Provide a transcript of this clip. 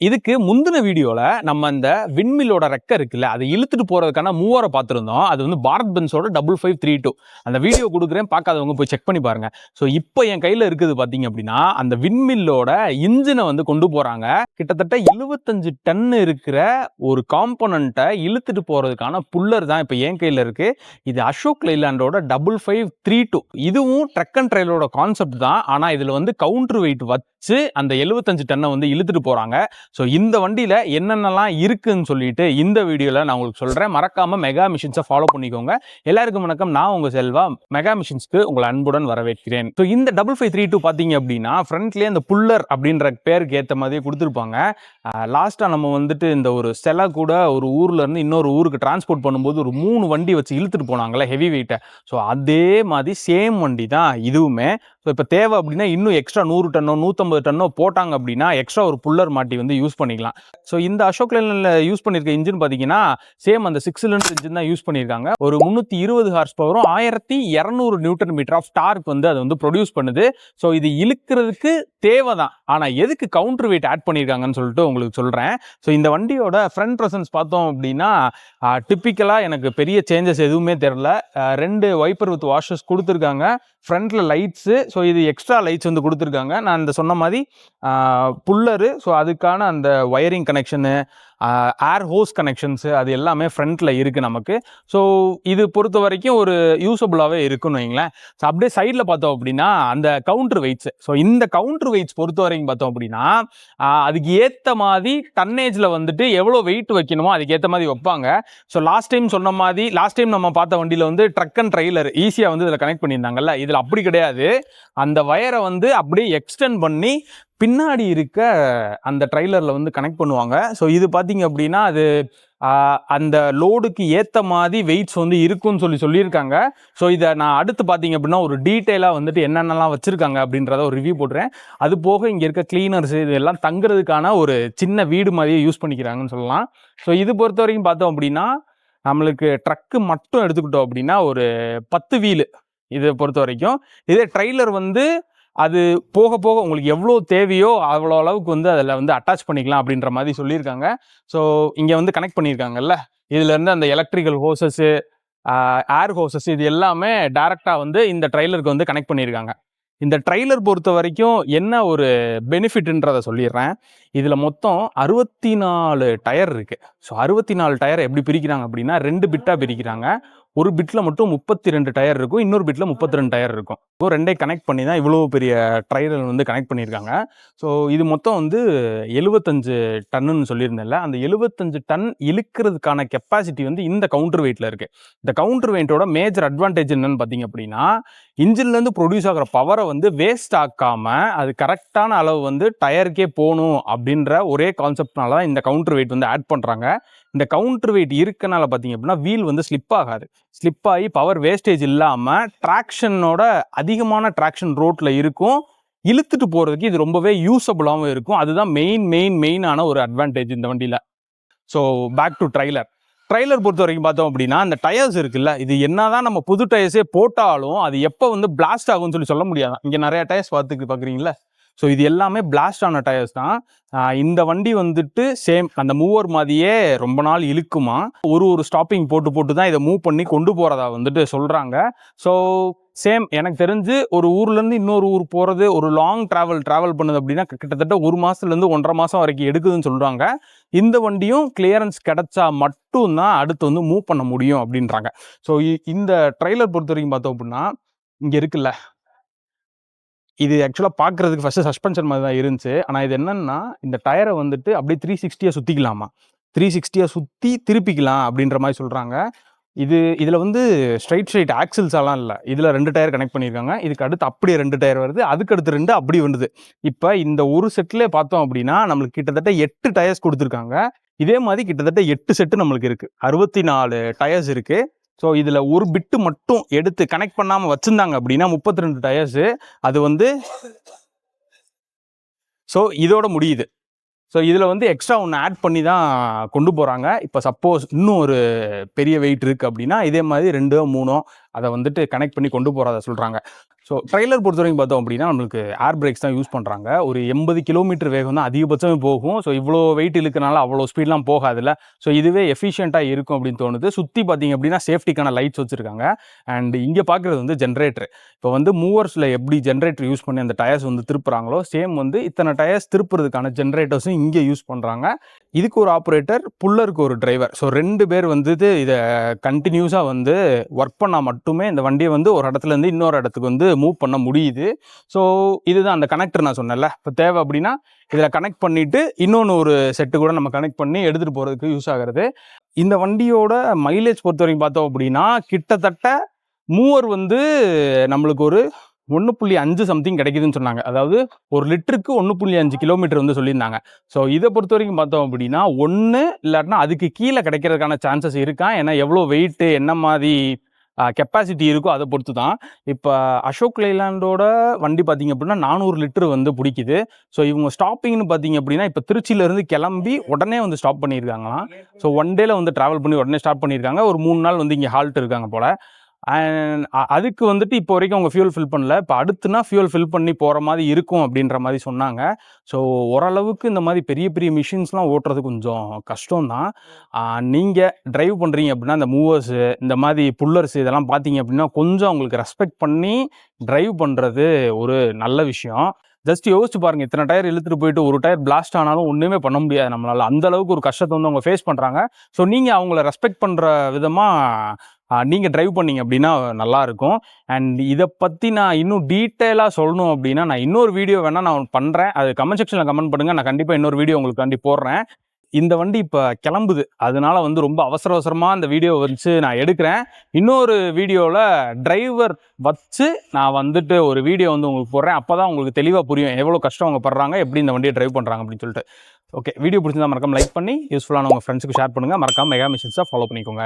இதுக்கு முந்தின வீடியோல நம்ம இந்த விண்மில்லோட ரெக்க இருக்குல்ல, அதை இழுத்துட்டு போறதுக்கான மூவரை பார்த்துருந்தோம். அது வந்து பாரத் பென்ஸோட 5532. அந்த வீடியோ கொடுக்குறேன், பார்க்காதவங்க போய் செக் பண்ணி பாருங்க. ஸோ இப்போ என் கையில் இருக்குது பார்த்தீங்க அப்படின்னா, அந்த விண்மில்லோட இன்ஜினை வந்து கொண்டு போறாங்க. கிட்டத்தட்ட 75 டன் இருக்கிற ஒரு காம்போனண்ட்டை இழுத்துட்டு போறதுக்கான புல்லர் தான் இப்போ என் கையில் இருக்கு. இது அசோக் லைலாண்டோட 5532. இதுவும் ட்ரக் அண்ட் ட்ரெயிலோட கான்செப்ட் தான். ஆனால் இதில் வந்து கவுண்டர் வெயிட் வச்சு அந்த 75 டன்னை வந்து இழுத்துட்டு போறாங்க. ஸோ இந்த வண்டியில் என்னென்னலாம் இருக்குன்னு சொல்லிட்டு இந்த வீடியோவில் நான் உங்களுக்கு சொல்கிறேன். மறக்காமல் மெகா மிஷின்ஸை ஃபாலோ பண்ணிக்கோங்க. எல்லாருக்கும் வணக்கம், நான் உங்கள் செல்வா. மெகா மிஷின்ஸ்க்கு உங்களை அன்புடன் வரவேற்கிறேன். ஸோ இந்த 5532 பார்த்தீங்க அப்படின்னா ஃப்ரண்ட்லேயே அந்த புல்லர் அப்படின்ற பேருக்கு ஏற்ற மாதிரியே கொடுத்துருப்பாங்க. லாஸ்ட்டாக நம்ம வந்துட்டு இந்த ஒரு செலை கூட ஒரு ஊர்லேருந்து இன்னொரு ஊருக்கு டிரான்ஸ்போர்ட் பண்ணும்போது ஒரு 3 வண்டி வச்சு இழுத்துட்டு போனாங்களே ஹெவி வெயிட்டை. ஸோ அதே மாதிரி சேம் வண்டி தான் இதுவுமே. ஸோ இப்போ தேவை அப்படின்னா இன்னும் எக்ஸ்ட்ரா 100 டன்னோ 150 டன்னோ போட்டாங்க அப்படின்னா எக்ஸ்ட்ரா ஒரு புல்லர் மாட்டி வந்து யூஸ் பண்ணிக்கலாம். ஸோ இந்த அசோக் லைலண்டில் யூஸ் பண்ணியிருக்க இன்ஜின் பார்த்தீங்கன்னா சேம் அந்த 6 சிலிண்டர் இன்ஜின் தான் யூஸ் பண்ணியிருக்காங்க. ஒரு 320 ஹார்ஸ் பவரும் 1200 நியூட்டன் மீட்டர் ஆஃப் டார்க் வந்து அது வந்து ப்ரொடியூஸ் பண்ணுது. ஸோ இது இழுக்கிறதுக்கு தேவை தான். ஆனால் எதுக்கு கவுண்டர் வெயிட் ஆட் பண்ணியிருக்காங்கன்னு சொல்லிட்டு உங்களுக்கு சொல்கிறேன். ஸோ இந்த வண்டியோட ஃப்ரண்ட் ப்ரெசன்ஸ் பார்த்தோம் அப்படின்னா டிப்பிக்கலாக எனக்கு பெரிய சேஞ்சஸ் எதுவுமே தெரில. 2 வைப்பர் வித் வாஷர்ஸ் கொடுத்துருக்காங்க. ஃப்ரண்ட்டில் லைட்ஸு, ஸோ இது எக்ஸ்ட்ரா லைட்ஸ் வந்து கொடுத்துருக்காங்க. நான் இந்த சொன்ன மாதிரி புல்லரு, ஸோ அதுக்கான அந்த ஒயரிங் கனெக்ஷனு, ஏர் ஹோஸ் கனெக்ஷன்ஸு அது எல்லாமே ஃப்ரண்ட்டில் இருக்குது நமக்கு. ஸோ இது பொறுத்த வரைக்கும் ஒரு யூஸபுளாகவே இருக்குன்னு வைங்களேன். ஸோ அப்படியே சைடில் பார்த்தோம் அப்படின்னா அந்த கவுண்டர் வெயிட்ஸு, ஸோ இந்த கவுண்டர் வெயிட்ஸ் பொறுத்த வரைக்கும் பார்த்தோம் அப்படின்னா அதுக்கு ஏற்ற மாதிரி டன்னேஜில் வந்துட்டு எவ்வளோ வெயிட் வைக்கணுமோ அதுக்கு ஏற்ற மாதிரி வைப்பாங்க. ஸோ லாஸ்ட் டைம் நம்ம பார்த்த வண்டியில் வந்து ட்ரக் அண்ட் ட்ரெய்லர் ஈஸியாக வந்து இதில் கனெக்ட் பண்ணியிருந்தாங்கல்ல, இதில் அப்படி கிடையாது. அந்த வயரை வந்து அப்படியே எக்ஸ்டெண்ட் பண்ணி பின்னாடி இருக்க அந்த ட்ரெய்லரில் வந்து கனெக்ட் பண்ணுவாங்க. ஸோ இது பார்த்தீங்க அப்படின்னா அது அந்த லோடுக்கு ஏற்ற மாதிரி வெயிட்ஸ் வந்து இருக்குன்னு சொல்லியிருக்காங்க. ஸோ இதை நான் அடுத்து பார்த்தீங்க அப்படின்னா ஒரு டீட்டெயிலாக வந்துட்டு என்னென்னலாம் வச்சுருக்காங்க அப்படின்றத ஒரு ரிவ்யூ போடுறேன். அது போக இங்கே இருக்க கிளீனர்ஸ் இதெல்லாம் தங்குறதுக்கான ஒரு சின்ன வீடு மாதிரியே யூஸ் பண்ணிக்கிறாங்கன்னு சொல்லலாம். ஸோ இது பொறுத்த வரைக்கும் பார்த்தோம் அப்படின்னா நம்மளுக்கு ட்ரக்கு மட்டும் எடுத்துக்கிட்டோம் அப்படின்னா ஒரு 10 வீலு இதை பொறுத்த வரைக்கும். இதே ட்ரெய்லர் வந்து அது போக போக உங்களுக்கு எவ்வளோ தேவையோ அவ்வளோ அளவுக்கு வந்து அதில் வந்து அட்டாச் பண்ணிக்கலாம் அப்படின்ற மாதிரி சொல்லியிருக்காங்க. ஸோ இங்கே வந்து கனெக்ட் பண்ணியிருக்காங்கல்ல, இதுலேருந்து அந்த எலக்ட்ரிக்கல் ஹோசஸ்ஸு, ஏர் ஹோசஸ் இது எல்லாமே டைரெக்டாக வந்து இந்த ட்ரெய்லருக்கு வந்து கனெக்ட் பண்ணியிருக்காங்க. இந்த ட்ரெய்லர் பொறுத்த வரைக்கும் என்ன ஒரு பெனிஃபிட்ன்றதை சொல்லிடுறேன். இதில் மொத்தம் 64 டயர் இருக்குது. ஸோ 64 டயர் எப்படி பிரிக்கிறாங்க அப்படின்னா 2 பிட்டாக பிரிக்கிறாங்க. ஒரு பிட்டில் மட்டும் 32 டயர் இருக்கும், இன்னொரு பிட்டில் 32 டயர் இருக்கும். இப்போ 2 கனெக்ட் பண்ணி தான் இவ்வளோ பெரிய ட்ரெய்லர் வந்து கனெக்ட் பண்ணியிருக்காங்க. ஸோ இது மொத்தம் வந்து 75 டன்னுன்னு சொல்லியிருந்தேன்ல, அந்த 75 டன் இழுக்கிறதுக்கான கெப்பாசிட்டி வந்து இந்த கவுண்டர் வெயிட்டில் இருக்குது. இந்த கவுண்டர் வெயிட்டோட மேஜர் அட்வான்டேஜ் என்னன்னு பார்த்தீங்க அப்படின்னா இன்ஜின்லேருந்து ப்ரொடியூஸ் ஆகிற பவரை வந்து வேஸ்ட் ஆக்காமல் அது கரெக்டான அளவு வந்து டயருக்கே போகணும் அப்படின்ற ஒரே கான்செப்ட்னால தான் இந்த கவுண்டர் வெயிட் வந்து ஆட் பண்ணுறாங்க. இந்த கவுண்டர் வெயிட் இருக்கனால பார்த்தீங்க அப்படின்னா வீல் வந்து ஸ்லிப் ஆகாது. ஸ்லிப் ஆகி பவர் வேஸ்டேஜ் இல்லாமல் ட்ராக்ஷனோட அதிகமான ட்ராக்ஷன் ரோட்டில் இருக்கும். இழுத்துட்டு போகிறதுக்கு இது ரொம்பவே யூஸபுளாகவும் இருக்கும். அதுதான் மெயினான ஒரு அட்வான்டேஜ் இந்த வண்டியில். ஸோ பேக் டு ட்ரெய்லர் பொறுத்த வரைக்கும் பார்த்தோம் அப்படின்னா அந்த டயர்ஸ் இருக்குல்ல, இது என்னதான் நம்ம புது டயர்ஸே போட்டாலும் அது எப்போ வந்து பிளாஸ்ட் ஆகும்னு சொல்ல முடியாது. இங்கே நிறைய டயர்ஸ் பார்க்குறீங்களா, ஸோ இது எல்லாமே பிளாஸ்ட் ஆன டயர்ஸ் தான். இந்த வண்டி வந்துட்டு சேம் அந்த மூவர் மாதிரியே ரொம்ப நாள் இழுக்குமா. ஒரு ஸ்டாப்பிங் போட்டு தான் இதை மூவ் பண்ணி கொண்டு போகிறதா வந்துட்டு சொல்கிறாங்க. ஸோ சேம் எனக்கு தெரிஞ்சு ஒரு ஊர்லேருந்து இன்னொரு ஊர் போகிறது ஒரு லாங் ட்ராவல் பண்ணுது அப்படின்னா கிட்டத்தட்ட 1 மாதத்துலேருந்து 1.5 மாதம் வரைக்கும் எடுக்குதுன்னு சொல்கிறாங்க. இந்த வண்டியும் கிளியரன்ஸ் கிடைச்சா மட்டும்தான் அடுத்து வந்து மூவ் பண்ண முடியும் அப்படின்றாங்க. ஸோ இந்த ட்ரெய்லர் பொறுத்த வரைக்கும் பார்த்தோம் அப்படின்னா இங்கே இருக்குல்ல, இது ஆக்சுவலாக பார்க்குறதுக்கு ஃபஸ்ட்டு சஸ்பென்ஷன் மாதிரி தான் இருந்துச்சு. ஆனால் இது என்னென்னா இந்த டயரை வந்துட்டு அப்படியே 360 சுற்றிக்கலாமா, 360 சுற்றி திருப்பிக்கலாம் அப்படின்ற மாதிரி சொல்கிறாங்க. இதில் வந்து ஸ்ட்ரைட் ஆக்சில்ஸாலாம் இல்லை, இதில் 2 டயர் கனெக்ட் பண்ணியிருக்காங்க. இதுக்கு அடுத்து அப்படியே 2 டயர் வருது, அதுக்கு அடுத்து 2 அப்படி வருது. இப்போ இந்த ஒரு செட்டிலே பார்த்தோம் அப்படின்னா நம்மளுக்கு கிட்டத்தட்ட 8 டயர்ஸ் கொடுத்துருக்காங்க. இதே மாதிரி கிட்டத்தட்ட 8 செட்டு நம்மளுக்கு இருக்குது. 64 டயர்ஸ் இருக்குது. ஸோ இதில் ஒரு பிட்டு மட்டும் எடுத்து கனெக்ட் பண்ணாமல் வச்சுருந்தாங்க அப்படின்னா 32 டயர்ஸு. அது வந்து ஸோ இதோட முடியுது. ஸோ இதில் வந்து எக்ஸ்ட்ரா ஒன்று ஆட் பண்ணி தான் கொண்டு போகிறாங்க. இப்போ சப்போஸ் இன்னும் ஒரு பெரிய வெயிட் இருக்குது அப்படின்னா இதே மாதிரி 2 3 அதை வந்துட்டு கனெக்ட் பண்ணி கொண்டு போகிறத சொல்கிறாங்க. ஸோ ட்ரெய்லர் பொறுத்த வரைக்கும் பார்த்தோம் அப்படின்னா நம்மளுக்கு ஏர் பிரேக்ஸ் தான் யூஸ் பண்ணுறாங்க. ஒரு 80 கிலோமீட்டர் வேகம் தான் அதிகபட்சமே போகும். ஸோ இவ்வளோ வெயிட் இழுக்கனால அவ்வளோ ஸ்பீட்லாம் போகாதுல்ல. ஸோ இதுவே எஃபிஷியண்ட்டாக இருக்கும் அப்படின்னு தோணுது. சுற்றி பார்த்தீங்க அப்படின்னா சேஃப்டிக்கான லைட்ஸ் வச்சுருக்காங்க. அண்ட் இங்கே பார்க்குறது வந்து ஜென்ரேட்டர். இப்போ வந்து மூவர்ஸில் எப்படி ஜென்ரேட்டர் யூஸ் பண்ணி அந்த டயர்ஸ் வந்து திருப்புறாங்களோ சேம் வந்து இத்தனை டயர்ஸ் திருப்புறதுக்கான ஜென்ரேட்டர்ஸும் இங்கே யூஸ் பண்ணுறாங்க. இதுக்கு ஒரு ஆப்ரேட்டர், புல்லருக்கு ஒரு டிரைவர். ஸோ 2 பேர் வந்துட்டு இதை கண்டினியூஸாக வந்து ஒர்க் பண்ணால் மட்டுமே இந்த வண்டியை வந்து ஒரு இடத்துலேருந்து இன்னொரு இடத்துக்கு வந்து மூவ் பண்ண முடியுது. ஸோ இதுதான் அந்த கனெக்டர் நான் சொன்னேன்ல. இப்போ தேவை அப்படின்னா இதில் கனெக்ட் பண்ணிவிட்டு இன்னொன்று ஒரு செட்டு கூட நம்ம கனெக்ட் பண்ணி எடுத்துகிட்டு போகிறதுக்கு யூஸ் ஆகிறது. இந்த வண்டியோட மைலேஜ் பொறுத்த வரைக்கும் பார்த்தோம் அப்படின்னா கிட்டத்தட்ட மூவர் வந்து நம்மளுக்கு ஒரு 1.5 சம்திங் கிடைக்குதுன்னு சொன்னாங்க. அதாவது ஒரு லிட்டருக்கு 1.5 கிலோமீட்டர் வந்து சொல்லியிருந்தாங்க. ஸோ இதை பொறுத்த வரைக்கும் பார்த்தோம் அப்படின்னா 1 இல்லாட்டினா அதுக்கு கீழே கிடைக்கிறதுக்கான சான்சஸ் இருக்கா. ஏன்னா எவ்வளோ வெயிட்டு என்ன மாதிரி கெப்பாசிட்டி இருக்கோ அதை பொறுத்து தான். இப்போ அசோக் லைலாண்டோட வண்டி பார்த்தீங்க அப்படின்னா 400 லிட்டர் வந்து பிடிக்குது. ஸோ இவங்க ஸ்டாப்பிங்னு பார்த்தீங்க அப்படின்னா இப்போ திருச்சியிலேருந்து கிளம்பி உடனே வந்து ஸ்டாப் பண்ணியிருக்காங்களாம். ஸோ 1 டேல வந்து ட்ராவல் பண்ணி உடனே ஸ்டார்ட் பண்ணியிருக்காங்க. ஒரு 3 நாள் வந்து இங்கே ஹால்ட் இருக்காங்க போல். அண்ட் அதுக்கு வந்துட்டு இப்போ வரைக்கும் அவங்க ஃபியூல் ஃபில் பண்ணல. இப்போ அடுத்துனா ஃபியூல் ஃபில் பண்ணி போகிற மாதிரி இருக்கும் அப்படின்ற மாதிரி சொன்னாங்க. ஸோ ஓரளவுக்கு இந்த மாதிரி பெரிய பெரிய மிஷின்ஸ்லாம் ஓட்டுறது கொஞ்சம் கஷ்டம்தான். நீங்கள் ட்ரைவ் பண்ணுறீங்க அப்படின்னா இந்த மூவர்ஸு, இந்த மாதிரி புல்லர்ஸ் இதெல்லாம் பார்த்தீங்க அப்படின்னா கொஞ்சம் அவங்களுக்கு ரெஸ்பெக்ட் பண்ணி ட்ரைவ் பண்ணுறது ஒரு நல்ல விஷயம். ஜஸ்ட் யோசிச்சு பாருங்க, இத்தனை டயர் இழுத்துட்டு போயிட்டு ஒரு டயர் பிளாஸ்ட் ஆனாலும் ஒன்றுமே பண்ண முடியாது நம்மளால. அந்த அளவுக்கு ஒரு கஷ்டத்தை வந்து அவங்க ஃபேஸ் பண்ணுறாங்க. ஸோ நீங்கள் அவங்கள ரெஸ்பெக்ட் பண்ணுற விதமாக நீங்கள் ட்ரைவ் பண்ணீங்க அப்படின்னா நல்லாயிருக்கும். அண்ட் இதை பற்றி நான் இன்னும் டீட்டெயிலாக சொல்லணும் அப்படின்னா நான் இன்னொரு வீடியோ வேணால் நான் பண்ணுறேன். அது கமெண்ட் செக்ஷனில் கமெண்ட் பண்ணுங்கள். நான் கண்டிப்பாக இன்னொரு வீடியோ உங்களுக்காண்டி போடுறேன். இந்த வண்டி இப்போ கிளம்புது, அதனால வந்து ரொம்ப அவசரமாக அந்த வீடியோ வச்சு நான் எடுக்கிறேன். இன்னொரு வீடியோவில் டிரைவர் வச்சு நான் வந்துட்டு ஒரு வீடியோ வந்து உங்களுக்கு போடுறேன். அப்போ தான் உங்களுக்கு தெளிவாக புரியும் எவ்வளோ கஷ்டம் அவங்க படுறாங்க, எப்படி இந்த வண்டியை ட்ரைவ் பண்ணுறாங்க அப்படின்னு சொல்லிட்டு. ஓகே, வீடியோ பிடிச்சிருந்தா மறக்காம லைக் பண்ணி யூஸ்ஃபுல்லான உங்கள் ஃப்ரெண்ட்ஸுக்கு ஷேர் பண்ணுங்கள். மறக்காம மெகா மிஷின்ஸை ஃபாலோ பண்ணிக்கோங்க.